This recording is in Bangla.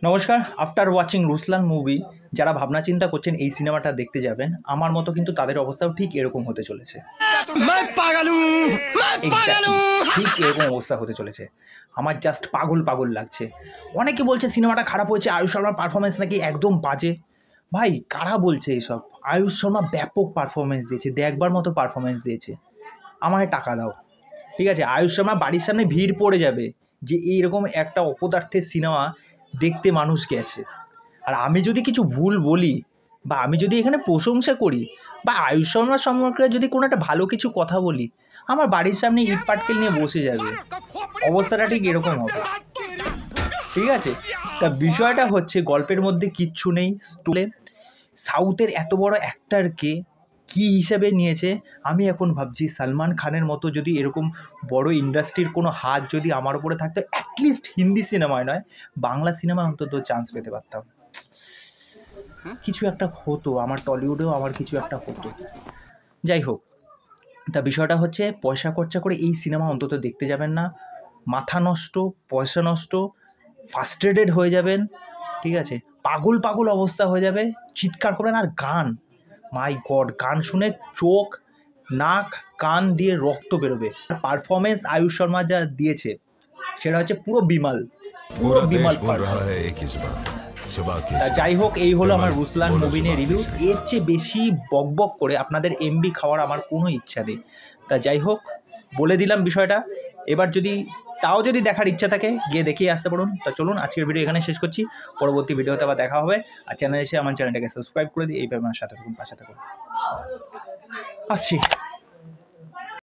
নমস্কার। আফটার ওয়াচিং রুসলান মুভি যারা ভাবনা চিন্তা করছেন এই সিনেমাটা দেখতে যাবেন, আমার মতো কিন্তু তাদের অবস্থাও ঠিক এরকম হতে চলেছে। ঠিক এরকম অবস্থা হতে চলেছে। আমার জাস্ট পাগল পাগল লাগছে। অনেকে বলছে সিনেমাটা খারাপ হয়েছে, আয়ুষ শর্মার পারফরমেন্স নাকি একদম বাজে। ভাই কারা বলছে এইসব? আয়ুষ শর্মা ব্যাপক পারফরমেন্স দিয়েছে, দেখবার মতো পারফরমেন্স দিয়েছে। আমায় টাকা দাও, ঠিক আছে? আয়ুষ শর্মা বাড়ির সামনে ভিড় পড়ে যাবে যে এইরকম একটা অপদার্থের সিনেমা দেখতে মানুষ গেছে। আর আমি যদি কিছু ভুল বলি বা আমি যদি এখানে প্রশংসা করি বা আয়ুষ শর্মার সম্পর্কে যদি কোনো একটা ভালো কিছু কথা বলি, আমার বাড়ির সামনে ইট পাটকেল নিয়ে বসে যাবে। অবস্থাটা ঠিক এরকম হবে, ঠিক আছে? তা বিষয়টা হচ্ছে গল্পের মধ্যে কিচ্ছু নেই। স্টোরে সাউথের এত বড় অ্যাক্টরকে কী হিসেবে নিয়েছে আমি এখন ভাবছি। সালমান খানের মতো যদি এরকম বড় ইন্ডাস্ট্রির কোনো হাত যদি আমার উপরে থাকতো, অ্যাটলিস্ট হিন্দি সিনেমায় নয় বাংলা সিনেমায় অন্তত চান্স পেতে পারতাম। কিছু একটা হতো, আমার টলিউডেও আমার কিছু একটা হতো। যাই হোক, তা বিষয়টা হচ্ছে পয়সা খরচা করে এই সিনেমা অন্তত দেখতে যাবেন না। মাথা নষ্ট, পয়সা নষ্ট, ফার্স্ট্রেটেড হয়ে যাবেন, ঠিক আছে? পাগল পাগল অবস্থা হয়ে যাবে, চিৎকার করবেন। আর গান, মাই গড, গান শুনে চোখ, নাক, কান দিয়ে রক্ত বেরোবে। পারফরমেন্স আয়ুষ শর্মা যা দিয়েছে সেটা হচ্ছে পুরো বিমাল, পুরো বিমাল। যাই হোক, এই হলো আমার রুসলান মুভি নিয়ে রিভিউ। এর চেয়ে বেশি বকবক করে আপনাদের এমবি খাওয়ার আমার কোনো ইচ্ছা নেই। তা যাই হোক, বলে দিলাম বিষয়টা। এবার যদি তাও যদি দেখার ইচ্ছা থাকে গিয়ে দেখিয়ে আসতে পারুন। তা চলুন, আজকের ভিডিও এখানে শেষ করছি। পরবর্তী ভিডিওতে আবার দেখা হবে। আর চ্যানেলে এসে আমার চ্যানেলটাকে সাবস্ক্রাইব করে দিই, এইভাবে আমার সাথে থাকুন, পাশে থাকুন। আসছি।